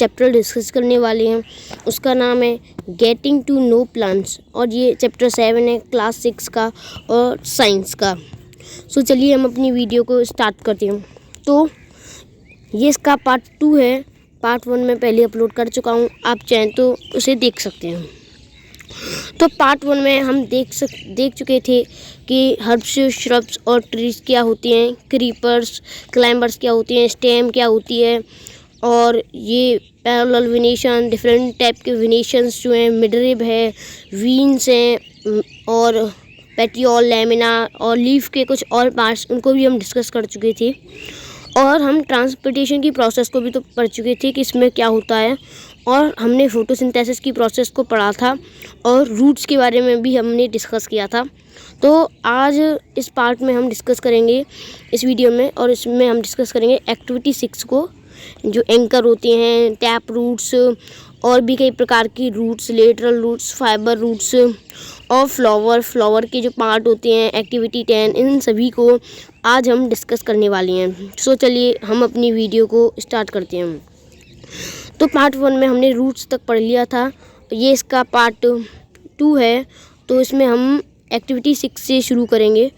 Chapter discuss करने वाले हैं, उसका नाम है गेटिंग टू नो प्लांट्स, और ये चैप्टर 7 है क्लास 6 का और साइंस का। सो चलिए हम अपनी वीडियो को स्टार्ट करते हैं। तो ये इसका पार्ट 2 है। पार्ट 1 मैं पहले अपलोड कर चुका हूँ, आप चाहें तो उसे देख सकते हैं। तो पार्ट 1 में हम देख चुके थे कि हर्ब्स, श्रब्स और ट्रीज क्या होती हैं, क्रीपर्स, क्लाइंबर्स क्या होती हैं, स्टेम क्या होती है, और ये पैरेलल वेनेशन, डिफरेंट टाइप के वेनेशंस जो हैं, मिडरिब है, वीन्स हैं, और पेटियोल, लैमिना और लीफ के कुछ और पार्ट्स, उनको भी हम डिस्कस कर चुके थे। और हम ट्रांसपोर्टेशन की प्रोसेस को भी तो पढ़ चुके थे कि इसमें क्या होता है, और हमने फोटोसिंथेसिस की प्रोसेस को पढ़ा था, और रूट्स के बारे में भी हमने डिस्कस किया था। तो आज इस पार्ट में हम डिस्कस करेंगे इस वीडियो में, और इसमें हम डिस्कस करेंगे एक्टिविटी 6 को, जो एंकर होते हैं, टैप रूट्स और भी कई प्रकार की roots, lateral roots, fibre roots और फ्लावर के जो पार्ट होते हैं, एक्टिविटी 10, इन सभी को आज हम डिस्कस करने वाले हैं। सो चलिए हम अपनी वीडियो को स्टार्ट करते हैं। तो पार्ट 1 में हमने रूट्स तक पढ़ लिया था, ये इसका पार्ट 2 है। तो इसमें हम एक्टिविटी 6 से शुरू करेंगे।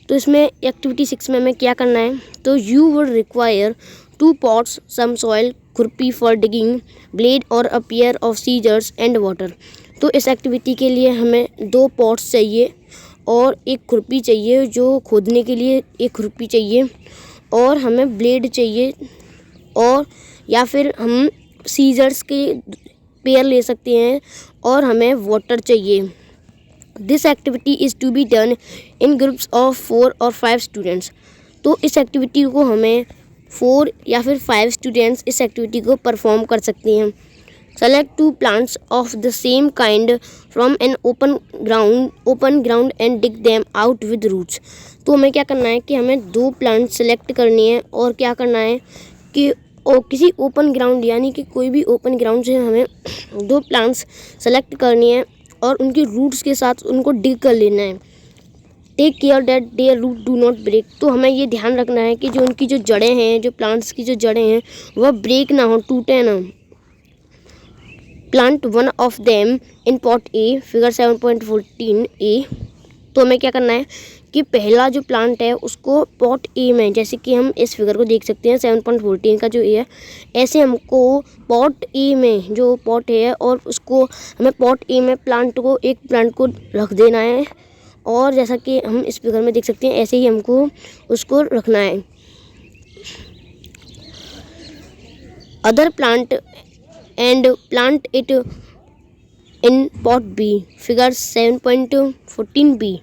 तो इसमें एक्टिविटी 6 में हमें क्या करना है, तो you would require 2 pots, some soil, खुरपी फॉर डिगिंग, ब्लेड और a pair of scissors and water. तो इस एक्टिविटी के लिए हमें 2 पॉट्स चाहिए और एक खुरपी चाहिए, जो खोदने के लिए एक खुरपी चाहिए, और हमें ब्लेड चाहिए, और या फिर हम सीजर्स के पेयर ले सकते हैं, और हमें वाटर चाहिए। This activity is to be done in groups of 4 और 5 स्टूडेंट्स। तो इस एक्टिविटी को हमें 4 या फिर 5 स्टूडेंट्स इस एक्टिविटी को परफॉर्म कर सकते हैं। Select 2 plants of the same kind from an open ground and dig them out with roots. तो हमें क्या करना है कि हमें 2 प्लांट सेलेक्ट करनी है, और क्या करना है कि किसी ओपन ग्राउंड, यानी कि कोई भी ओपन ग्राउंड से हमें 2 प्लांट्स सेलेक्ट करनी है, और उनके रूट्स के साथ उनको डिग कर लेना है। Take care that their root do not break. तो हमें ये ध्यान रखना है कि जो उनकी जो जड़ें हैं, जो प्लांट्स की जो जड़ें हैं, वह ब्रेक ना हो, टूटे ना। Plant one of them in pot A, figure 7.14 ए। तो हमें क्या करना है कि पहला जो प्लांट है उसको पॉट ए में, जैसे कि हम इस फिगर को देख सकते हैं 7.14 का जो ए है, ऐसे हमको पॉट ए में जो पॉट है, और उसको हमें पॉट ए में एक प्लांट को रख देना है, और जैसा कि हम इस फिगर में देख सकते हैं ऐसे ही हमको उसको रखना है। Other plant and plant it in pot B, figure 7.14 B.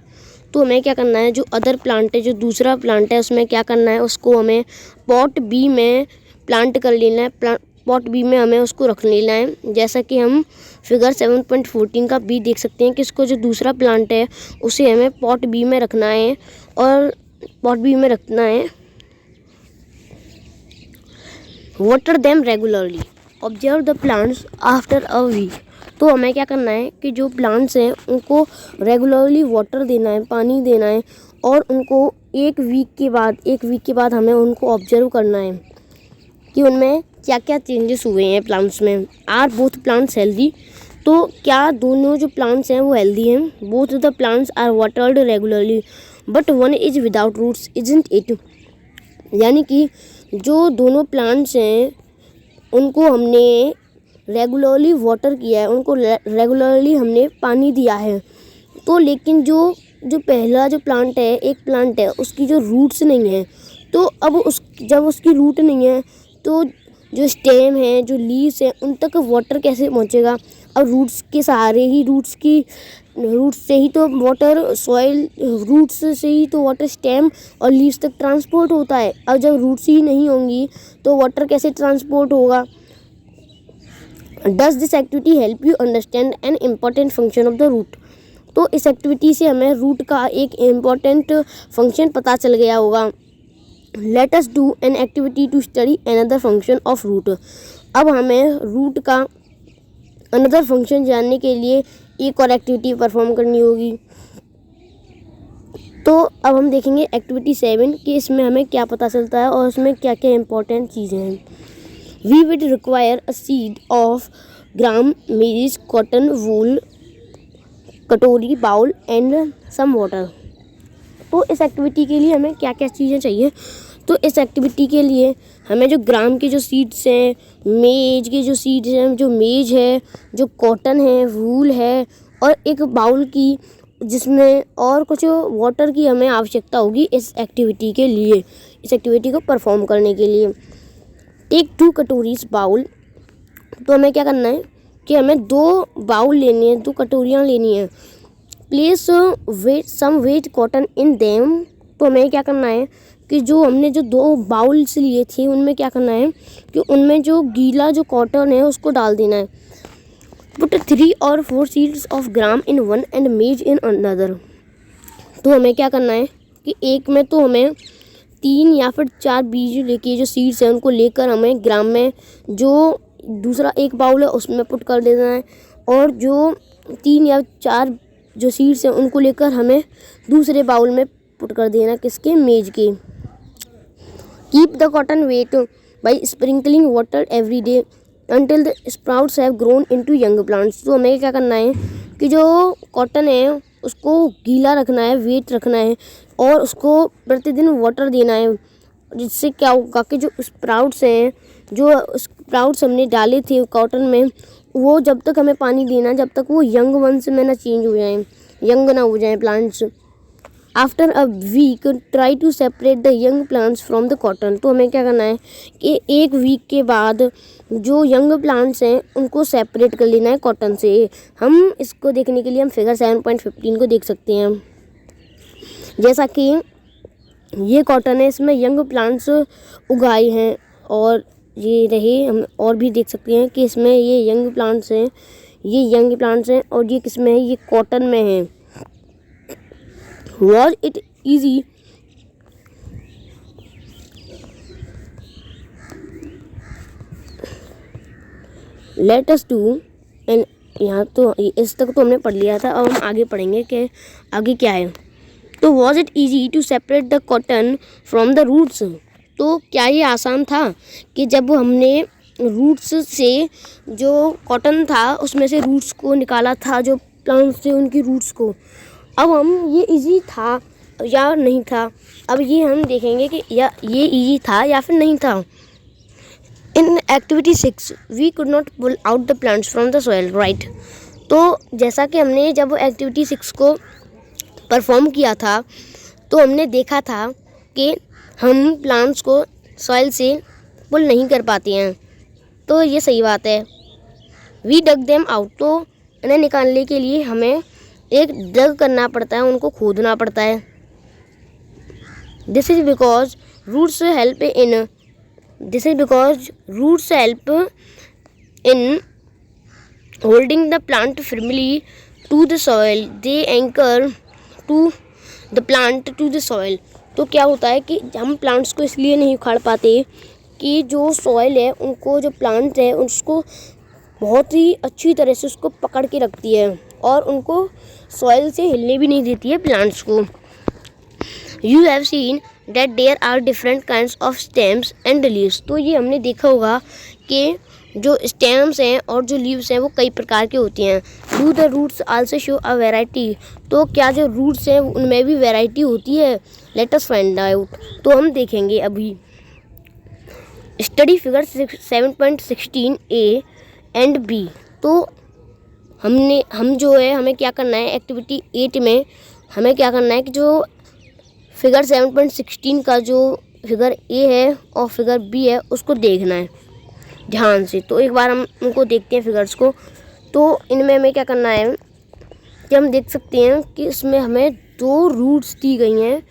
तो हमें क्या करना है, जो अदर प्लांट है, जो दूसरा प्लांट है, उसमें क्या करना है, उसको हमें पॉट बी में प्लांट कर लेना है। पॉट बी में हमें उसको रख लेना है, जैसा कि हम फिगर 7.14 का बी देख सकते हैं कि इसको जो दूसरा प्लांट है उसे हमें पॉट बी में रखना है, और पॉट बी में रखना है। Water them regularly, observe the plants after a week. तो हमें क्या करना है कि जो प्लांट्स हैं उनको रेगुलरली वाटर देना है, पानी देना है, और उनको एक वीक के बाद हमें उनको ऑब्जर्व करना है कि उनमें क्या क्या चेंजेस हुए हैं प्लांट्स में। Are both plants healthy. तो क्या दोनों जो प्लांट्स हैं वो हेल्दी हैं। Both the plants are watered regularly but one is without roots isn't it. यानी कि जो दोनों प्लांट्स हैं उनको हमने रेगुलरली वाटर किया है, उनको रेगुलरली हमने पानी दिया है। तो लेकिन जो पहला जो प्लांट है, एक प्लांट है, उसकी जो रूट्स नहीं है, तो अब जब उसकी रूट नहीं है तो जो स्टेम है, जो लीव्स हैं, उन तक वाटर कैसे पहुंचेगा। अब रूट्स के सहारे ही, रूट्स से ही तो वाटर, सॉइल रूट्स से ही तो वाटर स्टेम और लीव्स तक ट्रांसपोर्ट होता है। अब जब रूट्स ही नहीं होंगी तो वाटर कैसे ट्रांसपोर्ट होगा। Does this activity help you understand an important function of the root. तो इस एक्टिविटी से हमें रूट का एक इम्पॉर्टेंट फंक्शन पता चल गया होगा। Let us do an activity to study another function of root. अब हमें रूट का अनदर फंक्शन जानने के लिए एक और एक्टिविटी परफॉर्म करनी होगी। तो अब हम देखेंगे एक्टिविटी 7 कि इसमें हमें क्या पता चलता है और उसमें क्या क्या इम्पोर्टेंट चीज़ें हैं। We would require a seed of gram, maize, cotton, वूल, कटोरी, बाउल एंड सम वाटर। तो इस एक्टिविटी के लिए हमें क्या क्या चीज़ें चाहिए? तो इस एक्टिविटी के लिए हमें जो ग्राम के जो सीड्स हैं, मेज के जो सीड्स हैं, जो मेज है, जो कॉटन है, वूल है, और एक बाउल की जिसमें और कुछ वाटर की हमें आवश्यकता होगी इस एक्टिविटी के लिए, इस एक्टिविटी को परफॉर्म करने के लिए। Take 2 katoris bowl. तो हमें क्या करना है कि हमें 2 बाउल लेनी है, 2 कटोरियाँ लेनी है। Place wet some wet cotton in them. तो हमें क्या करना है कि जो हमने जो 2 बाउल्स लिए थे उनमें क्या करना है कि उनमें जो गीला जो कॉटन है उसको डाल देना है। Put 3 or 4 seeds of gram in one and मेज इन अनदर। तो हमें क्या करना है कि एक में तो हमें 3 या फिर 4 बीज लेके जो सीड्स हैं उनको लेकर हमें ग्राम में जो दूसरा एक बाउल है उसमें पुट कर देना है, और जो 3 या 4 जो सीड्स हैं उनको लेकर हमें दूसरे बाउल में पुट कर देना, किसके? मेज के। Keep the cotton weight by sprinkling water every day until the sprouts have grown into young plants। तो हमें क्या करना है कि जो कॉटन है उसको गीला रखना है, वेट रखना है, और उसको प्रतिदिन वाटर देना है, जिससे क्या होगा कि जो स्प्राउट्स हैं, जो स्प्राउट्स हमने डाले थे कॉटन में, वो जब तक हमें पानी देना जब तक वो यंग वंस में ना चेंज हो जाएं, यंग ना हो जाएं plants. After a week try to separate the young plants from the cotton. तो हमें क्या करना है कि 1 वीक के बाद जो यंग प्लांट्स हैं उनको सेपरेट कर लेना है कॉटन से। हम इसको देखने के लिए हम फिगर 7.15 को देख सकते हैं। जैसा कि ये कॉटन है, इसमें यंग प्लांट्स उगाए हैं, और ये रहे हम और भी देख सकते हैं कि इसमें ये यंग प्लांट्स हैं, ये यंग प्लांट्स हैं, और ये किस में है? ये कॉटन में है। Was it easy? Let us do and यहाँ तो इस तक तो हमने पढ़ लिया था, अब हम आगे पढ़ेंगे कि आगे क्या है। तो was it easy to separate the cotton from the roots? तो क्या ये आसान था कि जब हमने रूट्स से जो कॉटन था उसमें से रूट्स को निकाला था, जो प्लांट्स थे उनकी रूट्स को, अब हम ये इजी था या नहीं था, अब ये हम देखेंगे कि या ये इजी था या फिर नहीं था। In activity 6 we could not pull out the plants from the soil, right. तो जैसा कि हमने जब एक्टिविटी 6 को परफॉर्म किया था तो हमने देखा था कि हम प्लांट्स को सॉइल से पुल नहीं कर पाते हैं, तो ये सही बात है। We dug them out. तो इन्हें निकालने के लिए हमें एक डग करना पड़ता है, उनको खोदना पड़ता है। This is because roots help in holding the plant firmly to the soil. They anchor to the plant to the soil. तो क्या होता है कि हम प्लांट्स को इसलिए नहीं उखाड़ पाते कि जो सॉइल है उनको, जो प्लांट है उसको बहुत ही अच्छी तरह से उसको पकड़ के रखती है और उनको सॉइल से हिलने भी नहीं देती है प्लांट्स को। You have seen that there are different kinds of stems and leaves. तो ये हमने देखा होगा कि जो स्टेम्स हैं और जो लीव्स हैं वो कई प्रकार के होती हैं। Do the roots also show a variety. तो क्या जो रूट्स हैं उनमें भी वैरायटी होती है? Let us find out. तो हम देखेंगे अभी। Study figure 7.16 A and B. तो हम जो है हमें क्या करना है एक्टिविटी 8 में हमें क्या करना है कि जो फिगर 7.16 का जो फिगर ए है और फिगर बी है उसको देखना है ध्यान से। तो एक बार हम उनको देखते हैं फिगर्स को। तो इनमें हमें क्या करना है कि हम देख सकते हैं कि इसमें हमें 2 रूट्स दी गई हैं,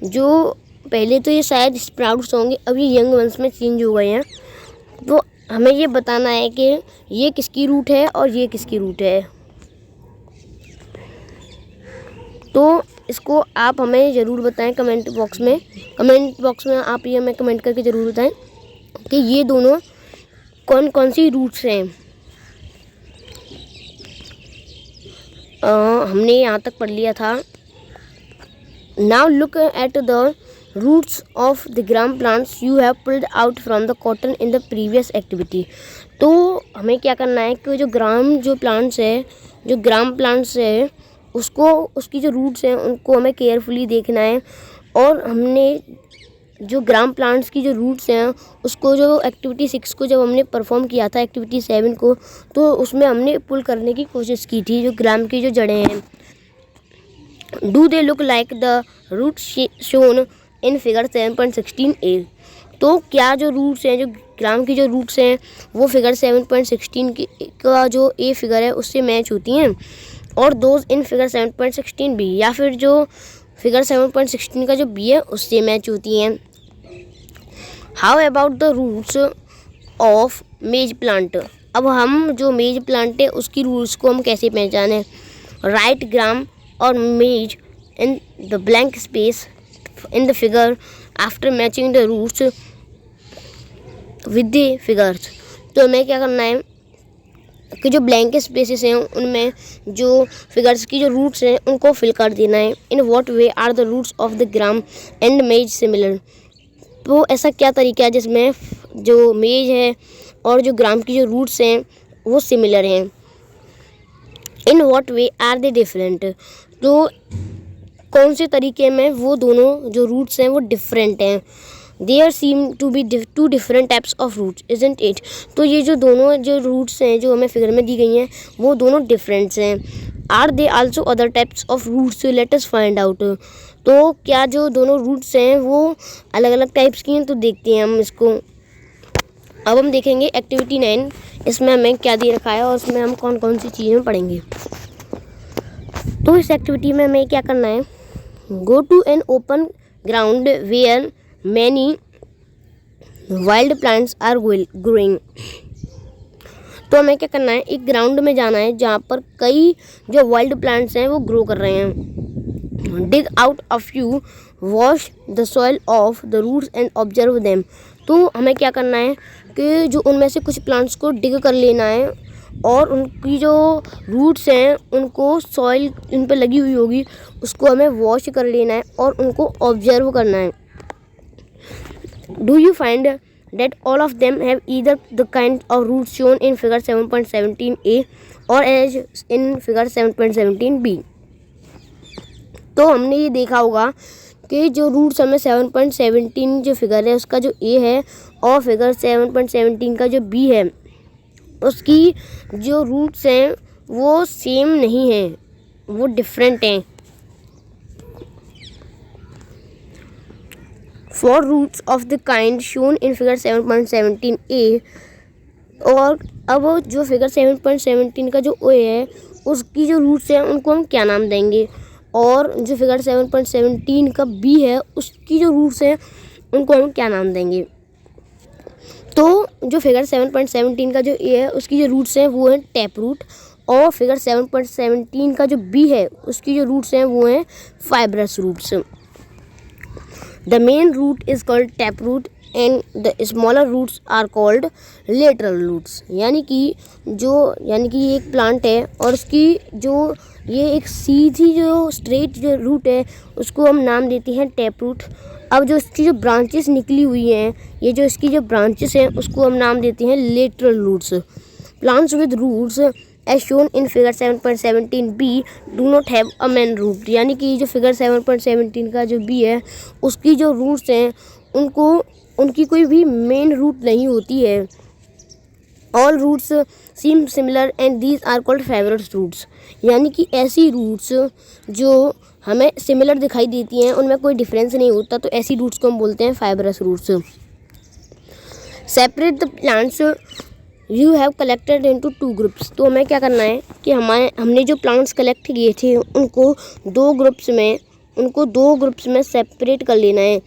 जो पहले तो ये शायद स्प्राउट्स होंगे, अब ये यंग वंस में चेंज हो गए हैं। तो हमें ये बताना है कि ये किसकी रूट है और ये किसकी रूट है। तो इसको आप हमें ज़रूर बताएं कमेंट बॉक्स में आप ये हमें कमेंट करके ज़रूर बताएं कि ये दोनों कौन कौन सी रूट्स हैं। हमने यहाँ तक पढ़ लिया था। Now look at the roots of the gram plants you have pulled out from the cotton in the previous activity. तो हमें क्या करना है कि जो ग्राम प्लांट्स है उसको, उसकी जो रूट्स हैं उनको हमें केयरफुली देखना है। और हमने जो ग्राम प्लांट्स की जो रूट्स हैं उसको, जो एक्टिविटी 6 को जब हमने परफॉर्म किया था एक्टिविटी 7 को, तो उसमें हमने पुल करने की कोशिश की थी जो ग्राम की जो जड़ें हैं। Do they look like the root shown in figure 7.16a। तो क्या जो रूट्स हैं, जो ग्राम की जो रूट्स हैं वो फिगर 7.16 का जो ए फिगर है उससे मैच होती हैं, और दोज इन फिगर 7.16b, या फिर जो फिगर 7.16 का जो बी है उससे मैच होती हैं। How about the roots of maize plant. अब हम जो मेज प्लांट है उसकी रूट्स को हम कैसे पहचानें। राइट ग्राम और maize in the blank space in the figure after matching the roots with the figures. तो हमें क्या करना है कि जो ब्लैंक स्पेसेस हैं उनमें जो फिगर्स की जो रूट्स हैं उनको फिल कर देना है। In what way are the roots of the gram and maize similar. तो ऐसा क्या तरीका है जिसमें जो मेज है और जो ग्राम की जो रूट्स हैं वो सिमिलर हैं। In what way are they different. तो कौन से तरीके में वो दोनों जो रूट्स हैं वो डिफरेंट हैं। There seem to be two different types of roots isn't it. तो ये जो दोनों जो रूट्स हैं जो हमें फिगर में दी गई हैं वो दोनों डिफरेंट्स हैं। Are they also other types of roots, let us find out. तो क्या जो दोनों रूट्स हैं वो अलग अलग टाइप्स की हैं, तो देखते हैं हम इसको। अब हम देखेंगे एक्टिविटी 9, इसमें हमें क्या दे रखा है और उसमें हम कौन कौन सी चीज़ें पढ़ेंगे। तो इस एक्टिविटी में हमें क्या करना है, go to an open ground where many wild plants are growing. तो हमें क्या करना है, एक ग्राउंड में जाना है जहाँ पर कई जो वाइल्ड प्लांट्स हैं वो ग्रो कर रहे हैं। Dig out a few, wash the soil off the roots and observe them. तो हमें क्या करना है कि जो उनमें से कुछ प्लांट्स को डिग कर लेना है और उनकी जो रूट्स हैं उनको सॉइल इन पर लगी हुई होगी उसको हमें वॉश कर लेना है और उनको ऑब्जर्व करना है। Do you find that all of them have either the kind of roots shown in figure 7.17a or as in figure 7.17b। तो हमने ये देखा होगा कि जो रूट्स हमें 7.17 जो फिगर है उसका जो ए है और फिगर 7.17 का जो बी है उसकी जो रूट्स हैं वो सेम नहीं हैं, वो डिफरेंट हैं। For roots of the kind shown in figure 7.17a, और अब जो फिगर 7.17 का जो ओ है उसकी जो रूट्स हैं उनको हम क्या नाम देंगे, और जो फिगर 7.17 का बी है उसकी जो रूट्स हैं उनको हम क्या नाम देंगे। तो जो फिगर 7.17 का जो ए है उसकी जो रूट्स हैं वो हैं टैप रूट, और फिगर 7.17 का जो बी है उसकी जो रूट्स हैं वो हैं fibrous roots. The main root is called taproot and the smaller roots are called lateral roots। यानी कि ये एक प्लांट है और उसकी जो ये एक सीधी जो स्ट्रेट जो रूट है उसको हम नाम देते हैं टैप रूट। अब जो इसकी जो ब्रांचेस निकली हुई हैं, ये जो इसकी जो ब्रांचेस हैं उसको हम नाम देते हैं lateral roots. Plants with roots as shown in figure 7.17b do not have a main root. यानी कि जो फिगर 7.17 का जो बी है उसकी जो रूट्स हैं उनकी कोई भी मेन रूट नहीं होती है। All roots seem similar and these are called fibrous roots. यानी कि ऐसी रूट्स जो हमें सिमिलर दिखाई देती हैं उनमें कोई डिफरेंस नहीं होता, तो ऐसी रूट्स को हम बोलते हैं fibrous roots. Separate the plants you have collected into 2 groups. तो हमें क्या करना है कि हमने जो प्लांट्स कलेक्ट किए थे उनको दो ग्रुप्स में सेपरेट कर लेना है।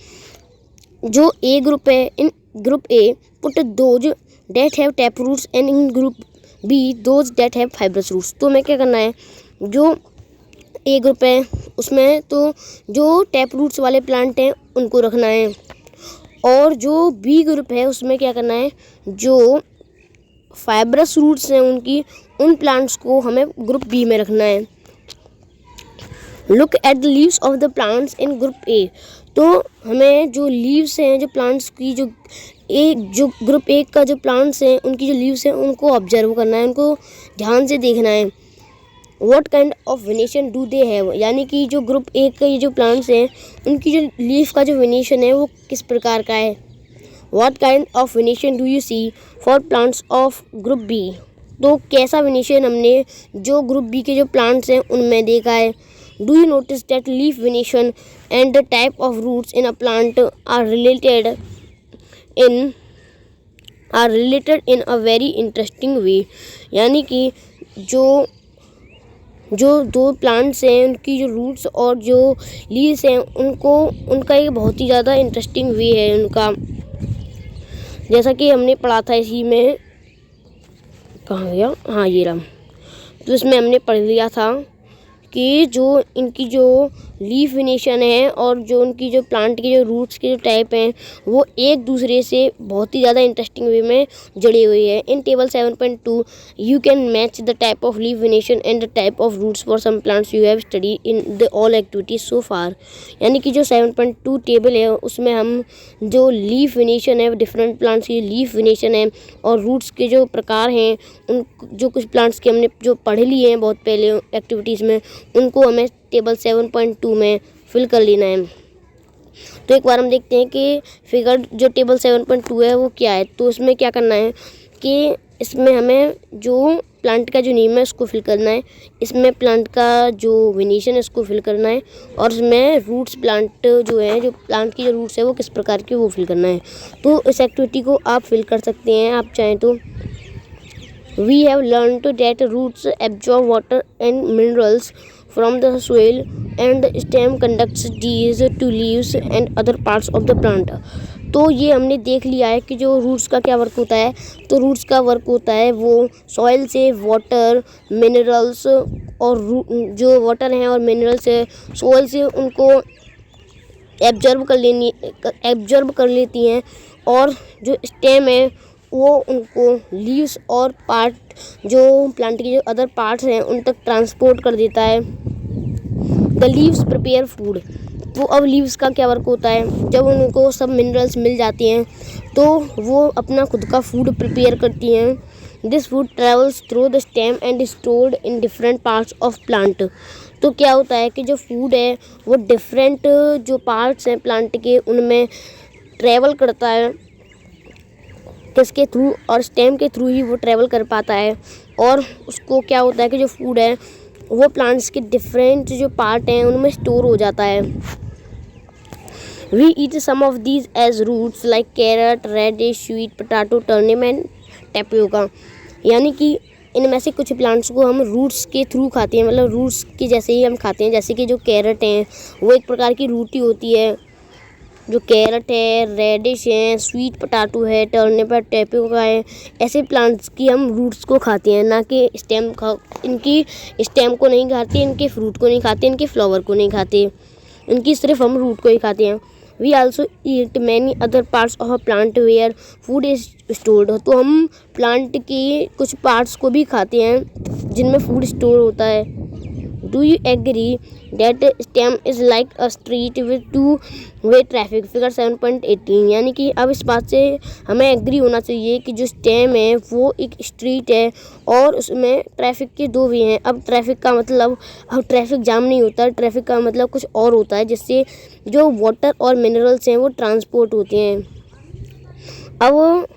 जो ए ग्रुप है, in group A put those that have tap roots and in group B those that have fibrous roots. तो हमें क्या करना है, जो ए ग्रुप है उसमें तो जो टैप रूट्स वाले प्लांट हैं उनको रखना है, और जो बी ग्रुप है उसमें क्या करना है, जो फाइब्रस रूट्स हैं उन प्लांट्स को हमें ग्रुप बी में रखना है। Look at the leaves of the plants in group ए। तो हमें जो लीव्स हैं, जो प्लांट्स की जो ग्रुप 1 का जो प्लांट्स हैं उनकी जो लीव्स हैं उनको ऑब्जर्व करना है, उनको ध्यान से देखना है। What kind of venation do they have, यानी कि जो ग्रुप 1 का ये जो प्लांट्स हैं उनकी जो लीफ का जो वेनेशन है वो किस प्रकार का है। What kind of venation do you see for plants of group B, तो कैसा वेनेशन हमने जो ग्रुप बी के जो प्लांट्स हैं उनमें देखा है। Do you notice that leaf venation and the type of roots in a plant are related in a very interesting way, यानी कि जो दो प्लांट्स हैं उनकी जो रूट्स और जो लीव्स हैं उनका एक बहुत ही ज़्यादा इंटरेस्टिंग वे है उनका, जैसा कि हमने पढ़ा था इसी में, कहाँ गया, हाँ ये रहा। तो इसमें हमने पढ़ लिया था कि जो इनकी जो लीफ वेनेशन है और जो उनकी जो प्लांट के जो रूट्स के जो टाइप हैं वो एक दूसरे से बहुत ही ज़्यादा इंटरेस्टिंग वे में जुड़ी हुई है। In table 7.2 you can match the type of leaf venation and the type of roots for some plants you have study in the all activities so far, यानी कि जो 7.2 टेबल है उसमें हम जो लीफ वेनेशन है, डिफरेंट प्लांट्स की leaf venation है और रूट्स के जो प्रकार हैं उन जो कुछ प्लांट्स के हमने जो पढ़ लिए हैं बहुत पहले एक्टिविटीज़ में, उनको हमें टेबल 7.2 में फिल कर लेना है। तो एक बार हम देखते हैं कि फिगर जो टेबल 7.2 है वो क्या है। तो इसमें क्या करना है कि इसमें हमें जो प्लांट का जो नेम है उसको फिल करना है, इसमें प्लांट का जो वेनेशन है उसको फिल करना है और इसमें रूट्स प्लांट जो है, जो प्लांट की जो रूट्स है वो किस प्रकार की वो फिल करना है। तो इस एक्टिविटी को आप फिल कर सकते हैं आप चाहें तो। We have learned that roots absorb water and minerals from the soil and the stem conducts these to leaves and other parts of the plant। तो ये हमने देख लिया है कि जो रूट्स का क्या वर्क होता है। तो रूट्स का वर्क होता है वो सॉइल से वाटर मिनरल्स और जो वाटर हैं और मिनरल्स है सॉइल से उनको एब्जॉर्ब कर लेती हैं और जो स्टेम है वो उनको लीव्स और पार्ट जो प्लांट के जो अदर पार्ट्स हैं उन तक ट्रांसपोर्ट कर देता है। द लीव्स प्रिपेयर फूड, तो अब लीव्स का क्या वर्क होता है, जब उनको सब मिनरल्स मिल जाती हैं तो वो अपना खुद का फूड प्रिपेयर करती हैं। This food travels through the stem and stored in different parts of plant. तो क्या होता है कि जो फूड है वो डिफरेंट जो पार्ट्स हैं प्लांट के उनमें ट्रेवल करता है, किसके थ्रू, और स्टेम के थ्रू ही वो ट्रेवल कर पाता है। और उसको क्या होता है कि जो फूड है वो प्लांट्स के डिफरेंट जो पार्ट हैं उनमें स्टोर हो जाता है। We eat some of these as roots like carrot, radish, sweet potato, turnip and tapioca, यानी कि इनमें से कुछ प्लांट्स को हम रूट्स के थ्रू खाते हैं, मतलब रूट्स के जैसे ही हम खाते हैं। जैसे कि जो कैरेट हैं वो एक प्रकार की रूट ही होती है, जो कैरेट है, रेडिश है, स्वीट पोटैटो है, टर्निप है, टैपियोका है, ऐसे प्लांट्स की हम रूट्स को खाते हैं, ना कि स्टेम इनकी स्टेम को नहीं खाते, इनके फ्रूट को नहीं खाते, इनके फ्लावर को नहीं खाते, इनकी सिर्फ हम रूट को ही खाते हैं। We also eat many other parts of a plant where food is stored, तो हम प्लांट की कुछ पार्ट्स को भी खाते हैं जिनमें फूड स्टोर होता है। Do you agree that stem is like a street with two way traffic, figure 7.18, यानी कि अब इस बात से हमें एग्री होना चाहिए कि जो स्टेम है वो एक स्ट्रीट है और उसमें ट्रैफिक के दो वे हैं। अब ट्रैफिक का मतलब अब ट्रैफिक जाम नहीं होता, ट्रैफिक का मतलब कुछ और होता है जिससे जो वाटर और मिनरल्स हैं वो ट्रांसपोर्ट होते हैं। अब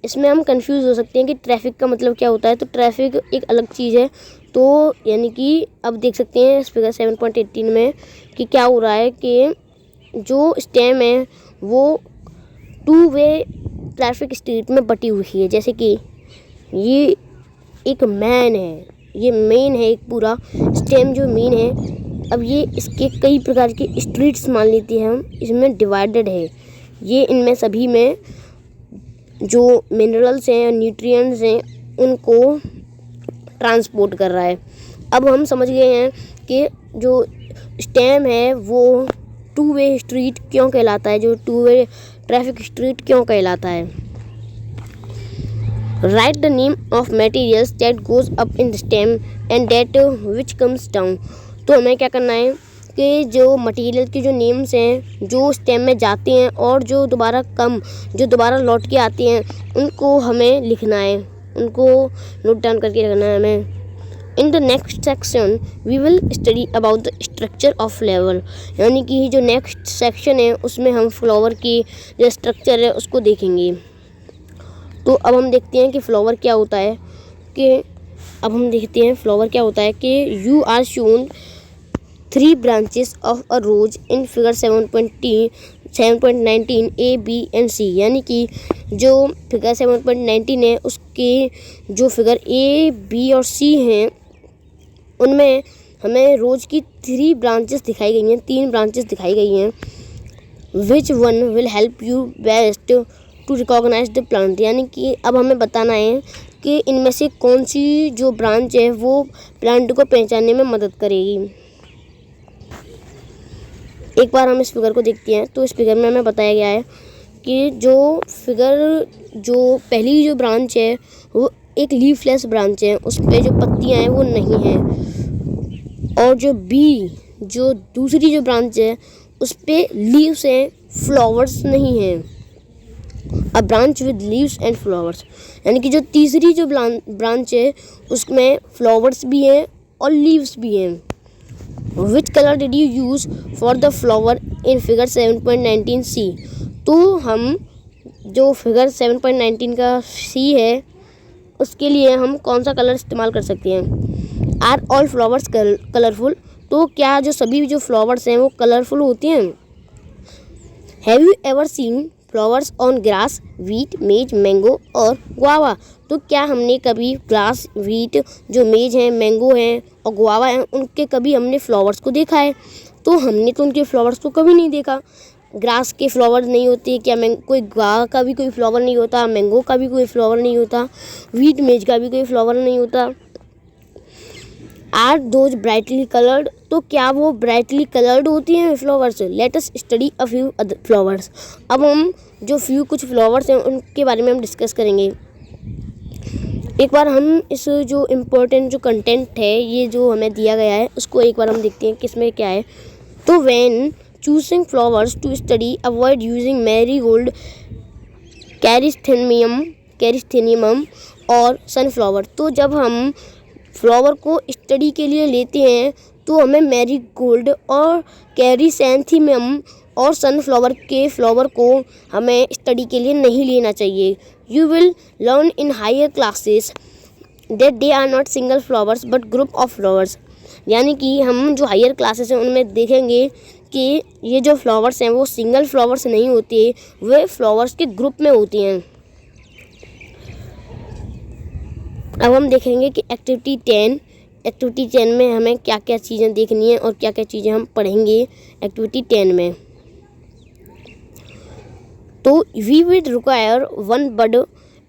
इसमें हम कंफ्यूज हो सकते हैं कि ट्रैफिक का मतलब क्या होता है, तो ट्रैफिक एक अलग चीज़ है। तो यानी कि अब देख सकते हैं इस फिगर 7.18 में कि क्या हो रहा है कि जो स्टेम है वो टू वे ट्रैफिक स्ट्रीट में बटी हुई है। जैसे कि ये एक मेन है, ये मेन है, एक पूरा स्टेम जो मेन है, अब ये इसके कई प्रकार की स्ट्रीट्स मान लेते हैं हम, इसमें डिवाइडेड है। ये इनमें सभी में जो मिनरल्स हैं न्यूट्रिएंट्स हैं उनको ट्रांसपोर्ट कर रहा है। अब हम समझ गए हैं कि जो स्टेम है वो टू वे स्ट्रीट क्यों कहलाता है, जो टू वे ट्रैफिक स्ट्रीट क्यों कहलाता है। Right the name of materials that goes up in the stem and that which comes down. तो हमें क्या करना है के जो मटेरियल के जो नेम्स हैं जो स्टेम में जाते हैं और जो दोबारा लौट के आते हैं उनको हमें लिखना है, उनको नोट डाउन करके रखना है हमें। In the next section we will study about the structure of flower, यानी कि जो नेक्स्ट सेक्शन है उसमें हम फ्लावर की जो स्ट्रक्चर है उसको देखेंगे। तो अब हम देखते हैं कि फ्लावर क्या होता है कि you are shown 3 branches of a rose in figure 7.19 A, B and C, यानी कि जो फिगर 7.19 है उसके जो फिगर A, B और C हैं उनमें हमें रोज की 3 ब्रांचेस दिखाई गई हैं, 3 ब्रांचेस दिखाई गई हैं। Which one will help you best to recognise the plant, यानी कि अब हमें बताना है कि इनमें से कौन सी जो ब्रांच है वो प्लांट को पहचानने में मदद करेगी। एक बार हम इस फिगर को देखते हैं। तो इस फिगर में हमें बताया गया है कि जो पहली जो ब्रांच है वो एक लीफलेस ब्रांच है, उस पर जो पत्तियां हैं वो नहीं हैं। और जो दूसरी जो ब्रांच है उस पर लीव्स हैं, फ्लावर्स नहीं हैं। A branch with leaves and flowers, यानी कि जो तीसरी जो ब्रांच है उसमें फ्लावर्स भी हैं और लीव्स भी हैं। Which colour did you use for the flower in figure 7.19 C, तो हम जो फिगर 7.19 का C है उसके लिए हम कौन सा कलर इस्तेमाल कर सकते हैं। आर ऑल फ्लावर्स कलरफुल, तो क्या जो सभी जो फ्लावर्स हैं वो कलरफुल होती हैं। Have you ever seen flowers on grass, wheat, मेज, मैंगो और गुआवा, तो क्या हमने कभी ग्रास, वीट, जो मेज हैं, मैंगो हैं और गुआवा हैं उनके कभी हमने फ्लावर्स को देखा है। तो हमने तो उनके फ्लावर्स को कभी नहीं देखा। ग्रास के फ्लावर नहीं होते क्या, कोई गुआवा का भी कोई फ्लावर नहीं होता, मैंगो का भी कोई फ्लावर नहीं होता, वीट, मेज का भी कोई फ्लावर नहीं होता। आर दोज ब्राइटली कलर्ड, तो क्या वो ब्राइटली कलर्ड होती हैं flowers. Let us study a few other flowers, अब हम जो कुछ फ्लावर्स हैं उनके बारे में हम डिस्कस करेंगे। एक बार हम इस जो इम्पोर्टेंट जो कंटेंट है ये जो हमें दिया गया है उसको एक बार हम देखते हैं किसमें क्या है। तो when choosing flowers to study avoid using marigold, chrysanthemum और सनफ्लावर, तो जब हम फ्लावर को स्टडी के लिए लेते हैं तो हमें मैरीगोल्ड और कैरिसैंथेमम और सनफ्लावर के फ्लावर को हमें स्टडी के लिए नहीं लेना चाहिए। You will learn in higher classes that they are not single flowers but group of flowers, यानी कि हम जो हायर क्लासेस हैं उनमें देखेंगे कि ये जो फ्लावर्स हैं वो सिंगल फ्लावर्स नहीं होते, वे फ्लावर्स के ग्रुप में होती हैं। अब हम देखेंगे कि एक्टिविटी 10 में हमें क्या क्या चीज़ें देखनी है और क्या क्या चीज़ें हम पढ़ेंगे एक्टिविटी 10 में। तो we will require 1 bud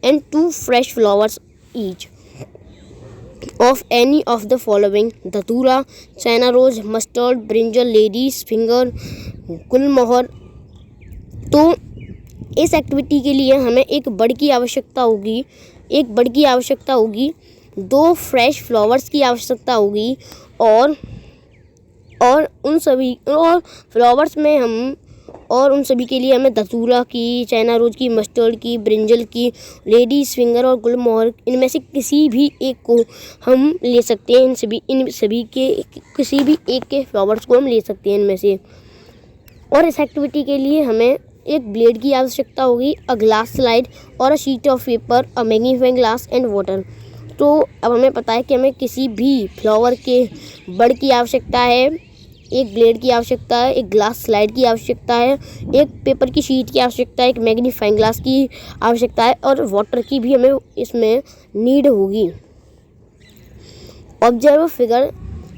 and 2 fresh flowers each of any of the following: dhatura, china rose, mustard, brinjal, ladies finger, gulmohar. तो इस एक्टिविटी के लिए हमें एक बड की आवश्यकता होगी, 2 फ्रेश फ्लावर्स की आवश्यकता होगी और उन सभी के लिए हमें धतूरा की, चाइना रोज की, मस्टर्ड की, ब्रिंजल की, लेडीज फिंगर और गुलमोहर, इनमें से किसी भी एक को हम ले सकते हैं। इन सभी के किसी भी एक के फ्लावर्स को हम ले सकते हैं इनमें से। और इस एक्टिविटी के लिए हमें एक ब्लेड की आवश्यकता होगी, अ ग्लास स्लाइड और a sheet of paper, a magnifying glass and water. तो अब हमें पता है कि हमें किसी भी फ्लावर के बड की आवश्यकता है, एक ब्लेड की आवश्यकता है, एक ग्लास स्लाइड की आवश्यकता है, एक पेपर की शीट की आवश्यकता है, एक मैग्नीफाइंग ग्लास की आवश्यकता है और वाटर की भी हमें इसमें नीड होगी। ऑब्जर्व फिगर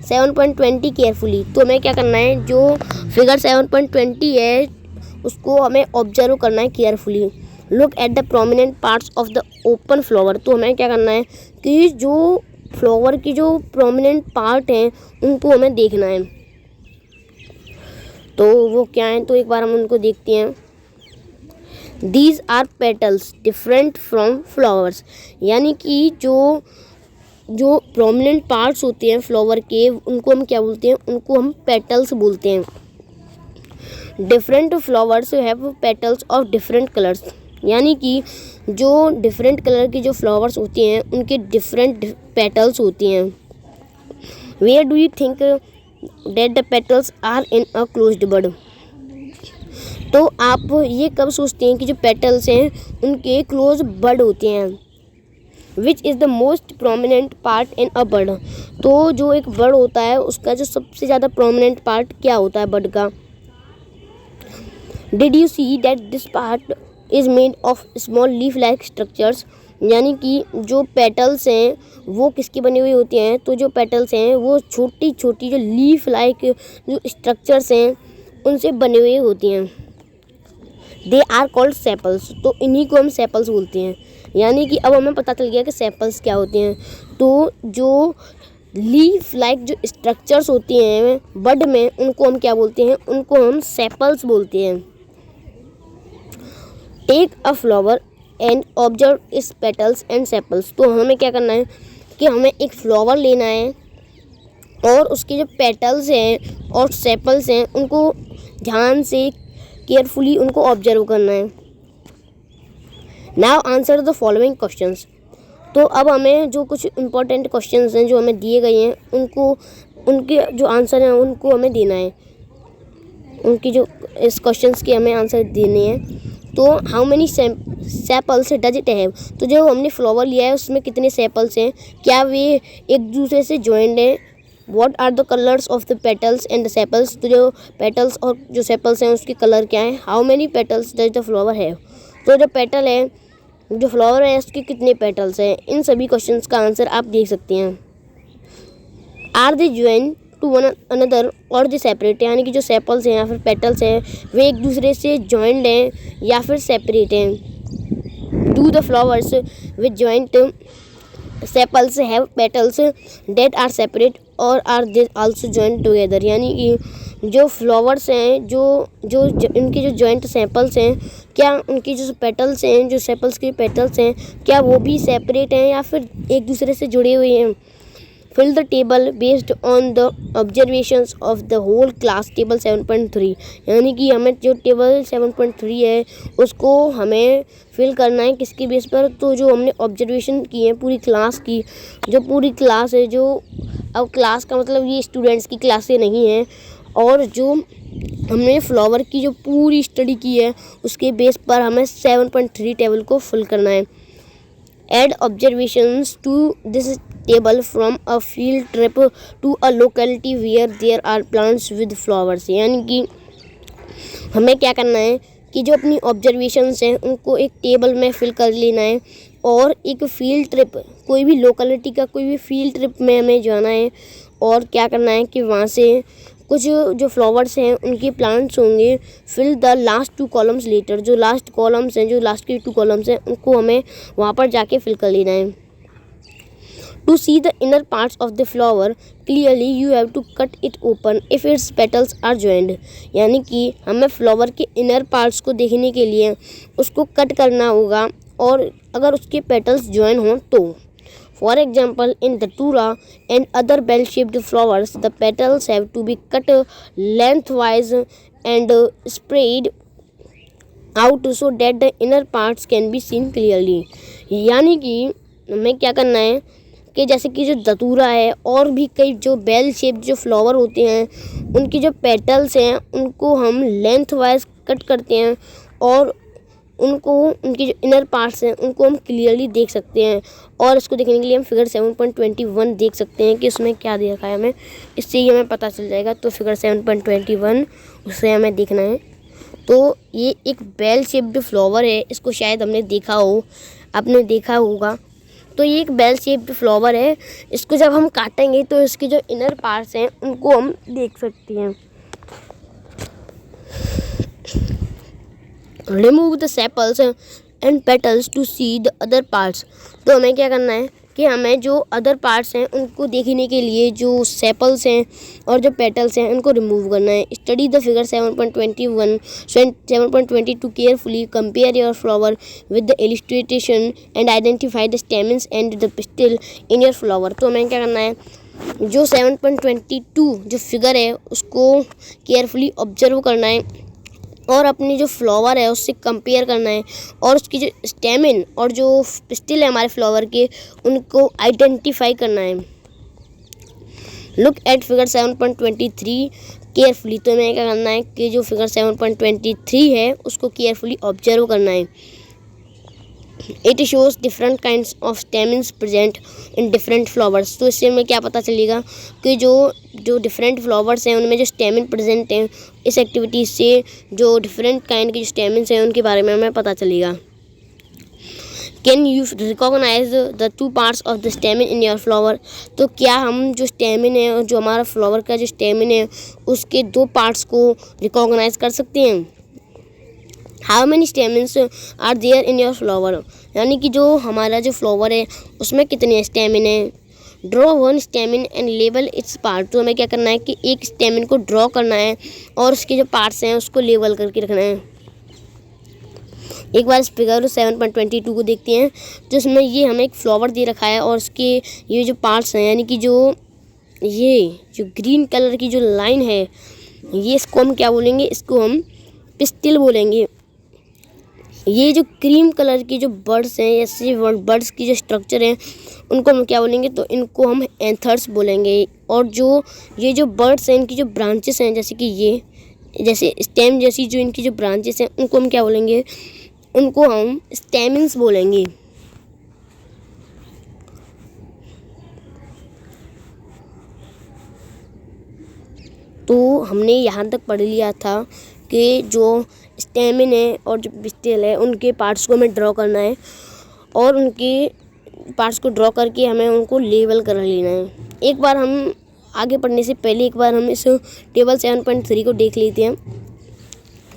7.20 केयरफुली, तो हमें क्या करना है, जो फिगर 7.20 है उसको हमें ऑब्जर्व करना है carefully. Look at the prominent parts of the open flower, तो हमें क्या करना है कि जो फ्लावर की जो प्रोमिनेंट पार्ट हैं उनको हमें देखना है। तो वो क्या हैं, तो एक बार हम उनको देखते हैं। These are petals different from flowers, यानी कि जो जो प्रोमिनेंट पार्ट्स होते हैं फ्लावर के उनको हम क्या बोलते हैं, उनको हम पेटल्स बोलते हैं। Different flowers have petals of different colours, यानी कि जो डिफरेंट कलर की जो फ्लावर्स होती हैं उनके डिफरेंट पेटल्स होती हैं। Where do you think that the petals are in a closed bud, तो आप ये कब सोचते हैं कि जो पेटल्स हैं उनके क्लोज बड होते हैं। Which is the most prominent part in a bud, तो जो एक बड होता है उसका जो सबसे ज़्यादा प्रोमिनेंट पार्ट क्या होता है बड का। Did you see that this part is made of small leaf like structures, यानी कि जो पेटल्स हैं वो किसकी बनी हुई होती हैं, तो जो पेटल्स हैं वो छोटी छोटी जो लीफ लाइक जो स्ट्रक्चर्स हैं उनसे बनी हुई होती हैं। दे आर कॉल्ड सेपल्स, तो इन्हीं को हम सेपल्स बोलते हैं। यानी कि अब हमें पता चल गया कि सेपल्स क्या होते हैं। तो जो लीफ लाइक जो स्ट्रक्चर्स होती हैं बड में उनको हम क्या बोलते हैं, उनको हम सेपल्स बोलते हैं। Take a flower and observe its petals and sepals, तो हमें क्या करना है कि हमें एक फ्लावर लेना है और उसके जो पेटल्स हैं और सेपल्स हैं उनको ध्यान से केयरफुली उनको ऑब्जर्व करना है। Now answer the following questions, तो अब हमें जो कुछ इंपॉर्टेंट क्वेश्चंस हैं जो हमें दिए गए हैं उनको उनके जो आंसर हैं उनको हमें देना है, उनकी जो इस क्वेश्चंस के हमें आंसर देने हैं। तो how many sepals does it have, तो जो हमने फ्लावर लिया है उसमें कितने सेपल्स हैं, क्या वे एक दूसरे से ज्वाइंट हैं। What are the colours of the petals and the sepals, तो जो पेटल्स और जो सेपल्स हैं उसके कलर क्या हैं। How many petals does the flower have, तो जो पेटल है जो फ्लावर है उसके कितने पेटल्स हैं। इन सभी क्वेश्चंस का आंसर आप देख सकते हैं। Are they join to one another or they separate, यानी कि जो सेपल्स हैं या फिर पेटल्स हैं वे एक दूसरे से जॉइंट हैं या फिर सेपरेट हैं। Do the flowers with joint sepals have petals that are separate और are they also joint together, यानी कि जो फ्लावर्स हैं जो उनके जो जॉइंट सेपल्स हैं क्या उनकी जो पेटल्स हैं जो सेपल्स के पेटल्स हैं क्या वो भी सेपरेट हैं या फिर एक दूसरे से जुड़े हुए हैं। Fill the table based on the observations of the whole class, table 7.3, यानी कि हमें जो टेबल 7.3 है उसको हमें फिल करना है किसके बेस पर, तो जो हमने ऑब्जर्वेशन की है पूरी क्लास की, जो पूरी क्लास है जो अब क्लास का मतलब ये स्टूडेंट्स की क्लासें नहीं हैं, और जो हमने फ्लावर की जो पूरी स्टडी की है उसके बेस पर हमें 7.3 टेबल को फिल करना है। Add observations to this table from a field trip to a locality where there are plants with flowers, यानी कि हमें क्या करना है कि जो अपनी ऑब्जर्वेशंस हैं उनको एक टेबल में फिल कर लेना है और एक फील्ड ट्रिप कोई भी लोकेलिटी का कोई भी फील्ड ट्रिप में हमें जाना है और क्या करना है कि वहाँ से कुछ जो फ्लावर्स हैं उनके प्लांट्स होंगे। Fill the last 2 columns later, जो लास्ट कॉलम्स हैं जो लास्ट के 2 कॉलम्स हैं उनको हमें वहाँ पर जाके फिल कर लेना है। To see the inner parts of the flower clearly you have to cut it open if its petals are joined, यानी कि हमें फ्लावर के इनर पार्ट्स को देखने के लिए उसको कट करना होगा और अगर उसके पेटल्स ज्वाइन हों तो। For example, in the datura and other bell-shaped flowers, the petals have to be cut lengthwise and spread out so that the inner parts can be seen clearly, यानी कि हमें क्या करना है कि जैसे कि जो दतूरा है और भी कई जो बेल शेप जो फ्लावर होते हैं उनकी जो पेटल्स हैं उनको हम लेंथ वाइज कट करते हैं और उनको उनके जो इनर पार्ट्स हैं उनको हम क्लियरली देख सकते हैं। और इसको देखने के लिए हम फिगर 7.21 देख सकते हैं कि उसमें क्या दे रखा है, हमें इससे ही हमें पता चल जाएगा। तो फिगर 7.21 उससे हमें देखना है। तो ये एक बेल शेप्ड फ्लावर है, इसको शायद हमने देखा हो, आपने देखा होगा। तो ये एक बेल शेप्ड फ्लावर है, इसको जब हम काटेंगे तो इसके जो इनर पार्ट्स हैं उनको हम देख सकते हैं। Remove the sepals and petals to see the other parts, तो हमें क्या करना है कि हमें जो अदर पार्ट्स हैं उनको देखने के लिए जो सेपल्स हैं और जो पेटल्स हैं उनको रिमूव करना है। Study the figure 7.22 carefully, compare your flower with the illustration and identify the stamens and the pistil in your flower. तो हमें क्या करना है, जो 7.22 जो फिगर है उसको केयरफुली ऑब्जर्व करना है और अपनी जो फ्लावर है उससे कंपेयर करना है और उसकी जो स्टेमिन और जो पिस्टिल है हमारे फ्लावर के उनको आइडेंटिफाई करना है। Look at figure 7.23 carefully. तो हमें क्या करना है कि जो फिगर 7.23 है उसको केयरफुली ऑब्जर्व करना है। It shows different kinds of stamens present in different flowers. तो इससे हमें क्या पता चलेगा कि जो डिफरेंट फ्लावर्स हैं उनमें जो स्टेमिन प्रेजेंट हैं, इस एक्टिविटी से जो डिफरेंट काइंड के जो स्टेमिन्स हैं उनके बारे में हमें पता चलेगा। Can you recognise the 2 parts of the stamen in your flower. तो क्या हम जो स्टेमिन है और जो हमारा फ्लावर का जो स्टेमिन है उसके 2 पार्ट्स को रिकॉग्नाइज कर सकते हैं। How many stamens are there in your flower, यानी कि जो हमारा जो फ्लावर है उसमें कितने स्टेमिन है। Draw 1 stamen and label it's part. तो हमें क्या करना है कि एक स्टेमिन को ड्रॉ करना है और उसके जो पार्ट्स हैं उसको लेबल करके रखना है। एक बार इस फिगर 7.22 को देखते हैं तो इसमें ये हमें एक फ्लावर दे रखा है और उसके ये जो पार्ट्स हैं, यानी कि ये जो ग्रीन कलर की जो लाइन है, ये इसको हम क्या बोलेंगे, इसको हम पिस्टिल बोलेंगे। ये जो क्रीम कलर की जो बर्ड्स हैं, ऐसे बर्ड्स की जो स्ट्रक्चर हैं उनको हम क्या बोलेंगे, तो इनको हम एंथर्स बोलेंगे। और ये जो बर्ड्स हैं इनकी जो ब्रांचेस हैं, जैसे कि ये जैसे स्टेम जैसी जो इनकी जो ब्रांचेस हैं उनको हम क्या बोलेंगे, उनको हम स्टेमिन्स बोलेंगे। तो हमने यहाँ तक पढ़ लिया था कि जो स्टेमिन है और जो पिस्टिल है उनके पार्ट्स को हमें ड्रॉ करना है और उनके पार्ट्स को ड्रॉ करके हमें उनको लेबल कर लेना है। एक बार हम आगे पढ़ने से पहले एक बार हम इस टेबल 7.3 को देख लेते हैं।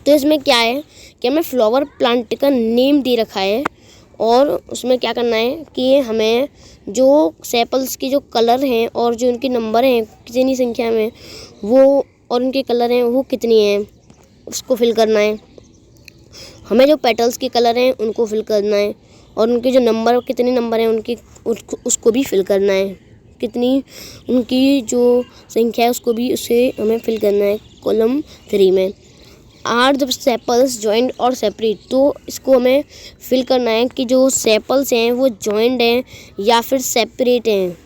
तो इसमें क्या है कि हमें फ्लावर प्लांट का नेम दे रखा है और उसमें क्या करना है कि हमें जो सेपल्स के जो कलर हैं और जो उनके नंबर हैं कितनी संख्या में वो और उनके कलर हैं वो कितनी हैं उसको फिल करना है। हमें जो पेटल्स के कलर हैं उनको फिल करना है और उनके जो नंबर कितने नंबर हैं उनके उसको भी फिल करना है। कितनी उनकी जो संख्या है उसको भी उसे हमें फिल करना है कॉलम 3 में। आर द सेपल्स जॉइंट और सेपरेट। तो इसको हमें फिल करना है कि जो सेपल्स हैं वो जॉइंट हैं या फिर सेपरेट हैं।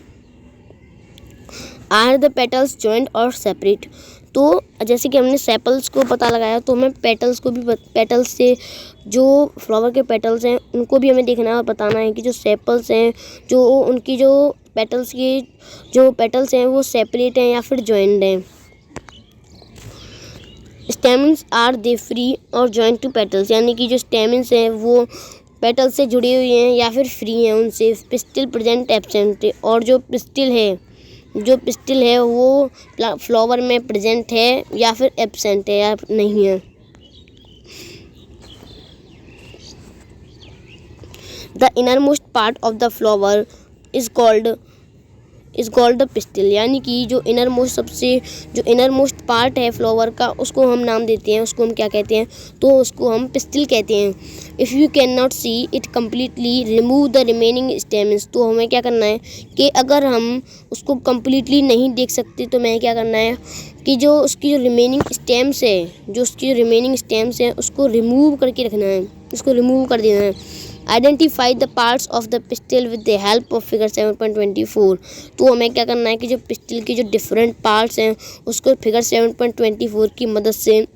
आर द पेटल्स जॉइंट और सेपरेट। तो जैसे कि हमने सेपल्स को पता लगाया तो हमें पेटल्स को भी पेटल्स से जो फ्लावर के पेटल्स हैं उनको भी हमें देखना है और बताना है कि जो सेपल्स हैं जो उनकी जो पेटल्स के जो पेटल्स हैं वो सेपरेट हैं या फिर जॉइंट हैं। स्टेमिन्स आर दे फ्री और जॉइंट टू पेटल्स, यानी कि जो स्टेमिन्स हैं वो पेटल्स से जुड़े हुए हैं या फिर फ्री हैं उनसे। पिस्टिल प्रेजेंट एब्सेंट, और जो पिस्टिल है वो फ्लावर में प्रेजेंट है या फिर एब्सेंट है या नहीं है। The inner most part of the flower is called the pistil, यानी कि जो इनर मोस्ट पार्ट है फ्लावर का उसको हम नाम देते हैं, उसको हम क्या कहते हैं, तो उसको हम पिस्टिल कहते हैं। If you can not see it completely remove the remaining stems. तो हमें क्या करना है कि अगर हम उसको कम्प्लीटली नहीं देख सकते तो हमें क्या करना है कि जो उसकी जो रिमेनिंग स्टेम्स है उसको रिमूव करके रखना है, उसको रिमूव कर देना है। Identify the parts of the pistil with the help of figure 7.24। तो हमें क्या करना है कि जो पिस्टिल के जो डिफरेंट पार्ट्स हैं उसको फिगर 7.24 की मदद से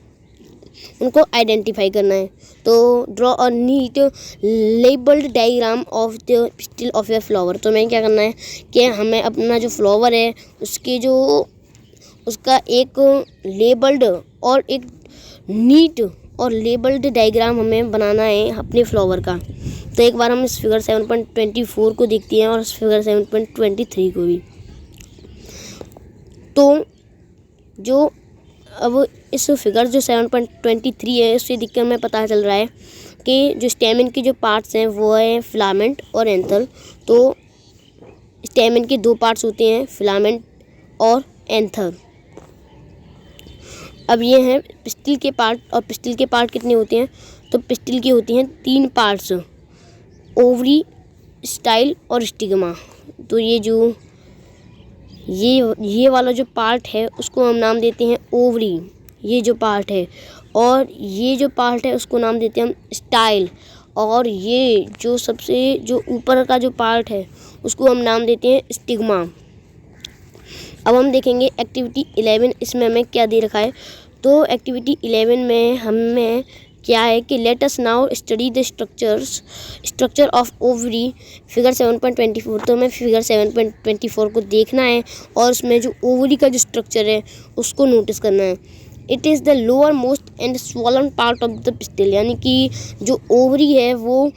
उनको आइडेंटिफाई करना है। तो draw a neat labelled diagram of the pistil of your flower. तो हमें क्या करना है कि हमें अपना जो फ्लावर है उसका एक लेबल्ड और एक नीट और लेबल्ड डायग्राम हमें बनाना है अपने फ्लावर का। तो एक बार हम इस फिगर 7.24 को देखते हैं और इस फिगर 7.23 को भी। तो जो अब इस फिगर जो 7.23 है उससे देखकर हमें पता चल रहा है कि जो स्टेमिन के जो पार्ट्स हैं वो है फिलामेंट और एंथर। तो स्टेमन के दो पार्ट्स होते हैं, फिलामेंट और एंथर। अब ये हैं पिस्टिल के पार्ट, और पिस्टिल के पार्ट कितने होते हैं? तो पिस्टिल के होती हैं 3 पार्ट्स, ओवरी, स्टाइल और स्टिग्मा। तो ये वाला जो पार्ट है उसको हम नाम देते हैं ओवरी, ये जो पार्ट है, और ये जो पार्ट है उसको नाम देते हैं हम स्टाइल, और ये जो सबसे जो ऊपर का जो पार्ट है उसको हम नाम देते हैं स्टिग्मा। अब हम देखेंगे एक्टिविटी 11, इसमें हमें क्या दे रखा है। तो एक्टिविटी 11 में हमें क्या है कि let us now study the structure of ovary, figure 7.24। तो हमें फिगर 7.24 को देखना है और उसमें जो ओवरी का जो स्ट्रक्चर है उसको नोटिस करना है। It is the lower most and swollen part of the pistil, यानी कि जो ओवरी है वो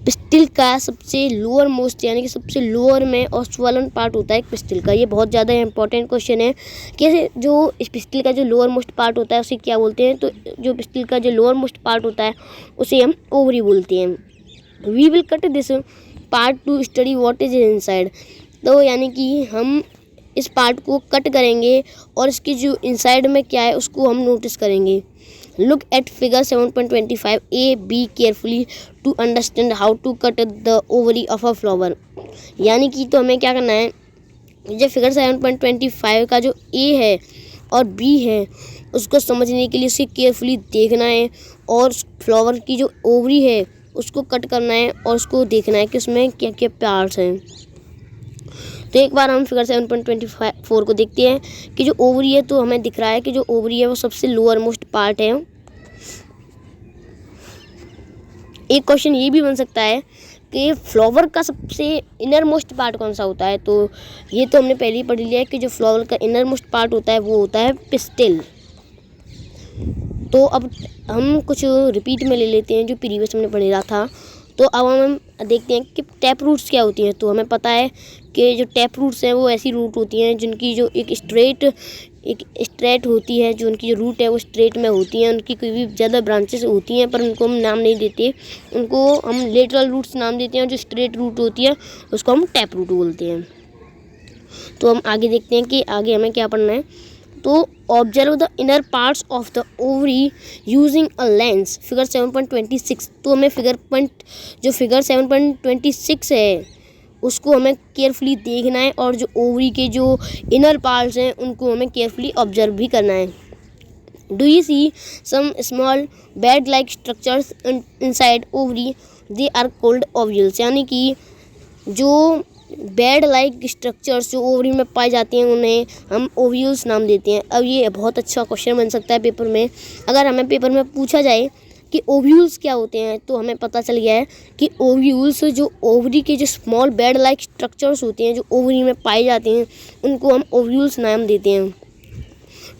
पिस्टिल का सबसे लोअर मोस्ट यानी कि सबसे लोअर में और स्वॉलन पार्ट होता है पिस्टिल का। ये बहुत ज़्यादा इंपॉर्टेंट क्वेश्चन है कि जो इस पिस्टिल का जो लोअर मोस्ट पार्ट होता है उसे क्या बोलते हैं। तो जो पिस्टिल का जो लोअर मोस्ट पार्ट होता है उसे हम ओवरी बोलते हैं। We will cut this part to study what is inside. तो यानी कि हम इस पार्ट को कट करेंगे और इसकी जो इनसाइड में क्या है उसको हम नोटिस करेंगे। Look at figure 7.25 A. Be carefully to understand how to cut the ovary of a flower। यानी कि तो हमें क्या करना है, जो फिगर 7.25 का जो A है और B है उसको समझने के लिए उसे केयरफुली देखना है और फ्लावर की जो ओवरी है उसको कट करना है और उसको देखना है कि उसमें क्या क्या पार्ट्स हैं। तो एक बार हम फिगर 7.24 को देखते हैं कि जो ओवरी है, तो हमें दिख रहा है कि जो ओवरी है वो सबसे लोअर मोस्ट पार्ट है। एक क्वेश्चन ये भी बन सकता है कि फ्लावर का सबसे इनर मोस्ट पार्ट कौन सा होता है। तो ये तो हमने पहले ही पढ़ लिया है कि जो फ्लावर का इनर मोस्ट पार्ट होता है वो होता है पिस्टिल। तो अब हम कुछ रिपीट में ले लेते हैं जो प्रीवियस हमने पढ़ा था। तो अब हम देखते हैं कि टैप रूट्स क्या होती हैं। तो हमें पता है कि जो टैप रूट्स हैं वो ऐसी रूट होती हैं जिनकी जो एक स्ट्रेट होती है, जो उनकी जो रूट है वो स्ट्रेट में होती हैं। उनकी कोई भी ज़्यादा ब्रांचेस होती हैं पर उनको हम नाम नहीं देते, उनको हम लेटरल रूट्स नाम देते हैं। जो स्ट्रेट रूट होती है उसको हम टैप रूट बोलते हैं। तो हम आगे देखते हैं कि आगे हमें क्या पढ़ना है। तो observe the inner parts of the ovary using a lens, figure 7.26। तो हमें जो फिगर 7.26 है उसको हमें केयरफुली देखना है और जो ओवरी के जो इनर पार्ट्स हैं उनको हमें केयरफुली ऑब्जर्व भी करना है। Do you see some small bead like structures inside ovary, they are called ovules. यानी कि जो बेड लाइक स्ट्रक्चर्स जो ओवरी में पाए जाते हैं उन्हें हम ओव्यूल्स नाम देते हैं। अब ये बहुत अच्छा क्वेश्चन बन सकता है पेपर में। अगर हमें पेपर में पूछा जाए कि ओव्यूल्स क्या होते हैं तो हमें पता चल गया है कि ओव्यूल्स जो ओवरी के जो स्मॉल बेड लाइक स्ट्रक्चर्स होते हैं जो ओवरी में पाए जाते हैं उनको हम ओव्यूल्स नाम देते हैं।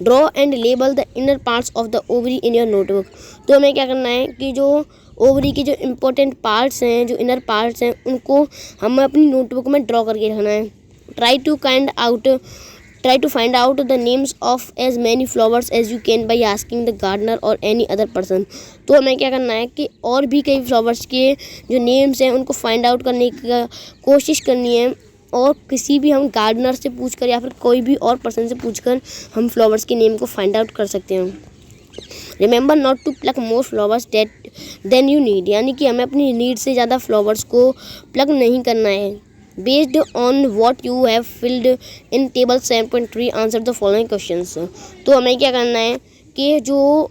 Draw and label the inner parts of the ovary in your notebook. तो हमें क्या करना है कि जो ओवरी के जो इम्पोर्टेंट पार्ट्स हैं, जो इनर पार्ट्स हैं, उनको हमें अपनी नोटबुक में ड्रॉ करके रखना है। Try to find out the names of as many flowers as you can by asking the gardener or any other person. तो हमें क्या करना है कि और भी कई फ्लावर्स के जो नेम्स हैं उनको फाइंड आउट करने की कोशिश करनी है और किसी भी हम गार्डनर से पूछकर या फिर कोई भी और पर्सन से पूछकर हम फ्लावर्स के नेम को फाइंड आउट कर सकते हैं। Remember not to pluck more flowers than you need. यानी कि हमें अपनी नीड से ज़्यादा फ्लावर्स को प्लक नहीं करना है। Based on what you have filled in table 7.3 answer the following questions. तो हमें क्या करना है कि जो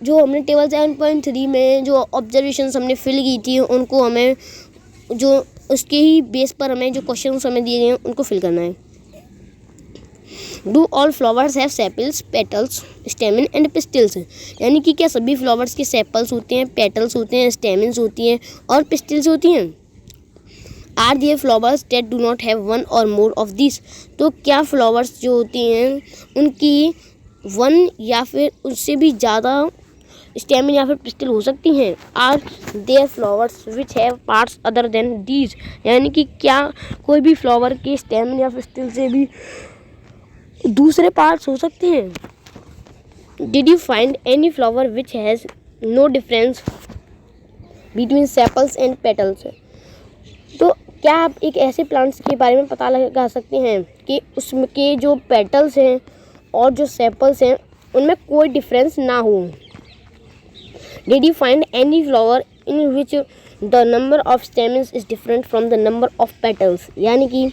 हमने टेबल 7.3 में जो ऑब्जर्वेशंस हमने फिल की थी उनको हमें जो उसके ही बेस पर हमें जो क्वेश्चंस हमें दिए गए हैं उनको फिल करना है। Do all flowers have sepals, petals, stamen and pistils. यानी कि क्या सभी फ्लावर्स के सेपल्स होते हैं, पेटल्स होते हैं, स्टेमन्स होती हैं और पिस्टिल्स होती हैं। Are there flowers that do not have one or more of this. तो क्या फ्लावर्स जो होती हैं उनकी वन या फिर उससे भी ज़्यादा स्टेमन या फिर पिस्टिल हो सकती हैं। Are there flowers which have parts other than these. यानी कि क्या कोई भी फ्लावर के स्टेमन या पिस्टिल से भी दूसरे पार्ट्स हो सकते हैं। Did you find any flower which has no difference between sepals and petals. तो क्या आप एक ऐसे प्लांट्स के बारे में पता लगा सकते हैं कि उसके जो पेटल्स हैं और जो सेपल्स हैं उनमें कोई डिफरेंस ना हो? Did you find any flower in which the number of stamens is different from the number of petals? यानी कि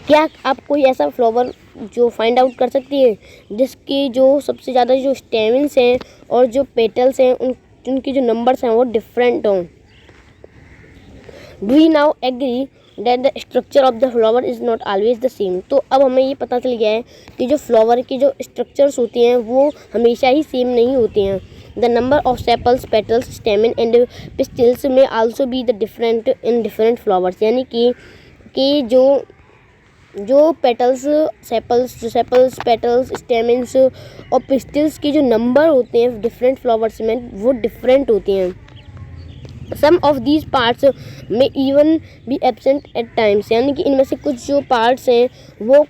क्या आप कोई ऐसा फ्लावर जो फाइंड आउट कर सकती है जिसके जो सबसे ज़्यादा जो स्टेमन्स हैं और जो पेटल्स हैं उनके जो नंबर्स हैं वो डिफरेंट हों? Do you now agree that the structure of the flower is not always the same? तो अब हमें ये पता चल गया है कि जो फ्लावर के जो स्ट्रक्चर्स होते हैं वो हमेशा ही सेम नहीं होते हैं. The number of sepals, petals, stamen and pistils may also be the different in different flowers. यानी कि जो पेटल्स, सेपल्स, पेटल्स, स्टेमन्स और पिस्टिल्स के जो नंबर होते हैं डिफरेंट फ्लावर्स में वो डिफरेंट होते हैं. Some of these parts may even be absent at times. यानी कि इनमें से कुछ जो पार्ट्स हैं वो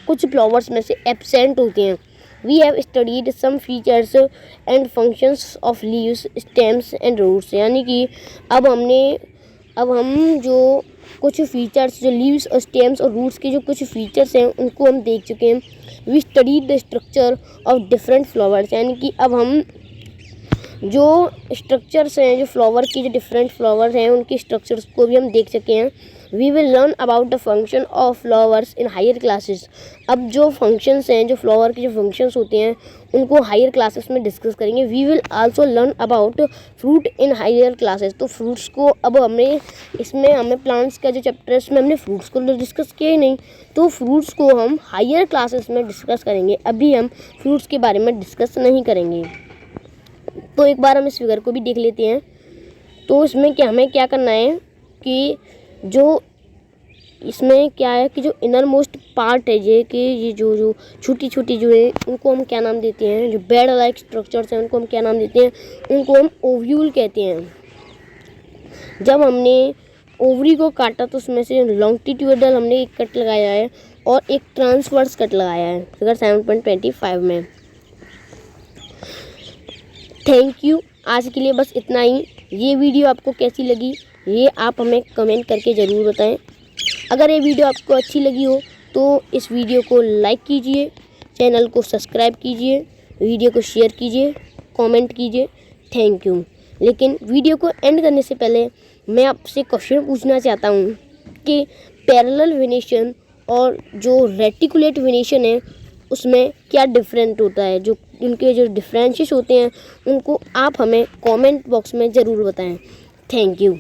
कुछ फ्लावर्स में से एब्सेंट होते हैं. We have studied some features and functions of leaves, stems and roots. यानी कि अब हम जो कुछ फीचर्स, जो लीव्स और स्टेम्स और रूट्स के जो कुछ फीचर्स हैं उनको हम देख चुके हैं. We studied the structure of different flowers. यानी कि अब हम जो स्ट्रक्चर्स हैं, जो फ्लावर की जो डिफरेंट फ्लावर हैं उनके स्ट्रक्चर्स को भी हम देख सके हैं. We will learn about the function of flowers in higher classes. अब जो फंक्शंस हैं, जो फ्लावर के जो फंक्शंस होते हैं उनको हायर क्लासेस में डिस्कस करेंगे. We will also learn about fruit in higher classes. तो फ्रूट्स को अब हमें प्लांट्स का जो चैप्टर है उसमें हमने फ्रूट्स को डिस्कस किया ही नहीं, तो फ्रूट्स को हम हायर क्लासेस में डिस्कस करेंगे. अभी हम फ्रूट्स के बारे में डिस्कस नहीं करेंगे. तो एक बार हम इस फिगर को भी देख लेते हैं. तो इसमें हमें क्या करना है कि जो इसमें क्या है कि जो इनर मोस्ट पार्ट है ये जो छोटी छोटी जो है उनको हम क्या नाम देते हैं, जो बेड लाइक स्ट्रक्चर्स हैं उनको हम क्या नाम देते हैं, उनको हम ओव्यूल कहते हैं. जब हमने ओवरी को काटा तो उसमें से लॉन्गिट्यूडल हमने एक कट लगाया है और एक ट्रांसवर्स कट लगाया है फिगर 7.25 में. Thank you. आज के लिए बस इतना ही. ये वीडियो आपको कैसी लगी ये आप हमें कमेंट करके ज़रूर बताएं. अगर ये वीडियो आपको अच्छी लगी हो तो इस वीडियो को लाइक कीजिए, चैनल को सब्सक्राइब कीजिए, वीडियो को शेयर कीजिए, कमेंट कीजिए. Thank you. लेकिन वीडियो को एंड करने से पहले मैं आपसे क्वेश्चन पूछना चाहता हूँ कि पैरेलल वेनेशन और जो रेटिकुलेट वेनेशन है उसमें क्या डिफरेंट होता है. जो इनके जो डिफरेंसेस होते हैं उनको आप हमें कमेंट बॉक्स में ज़रूर बताएं. Thank you.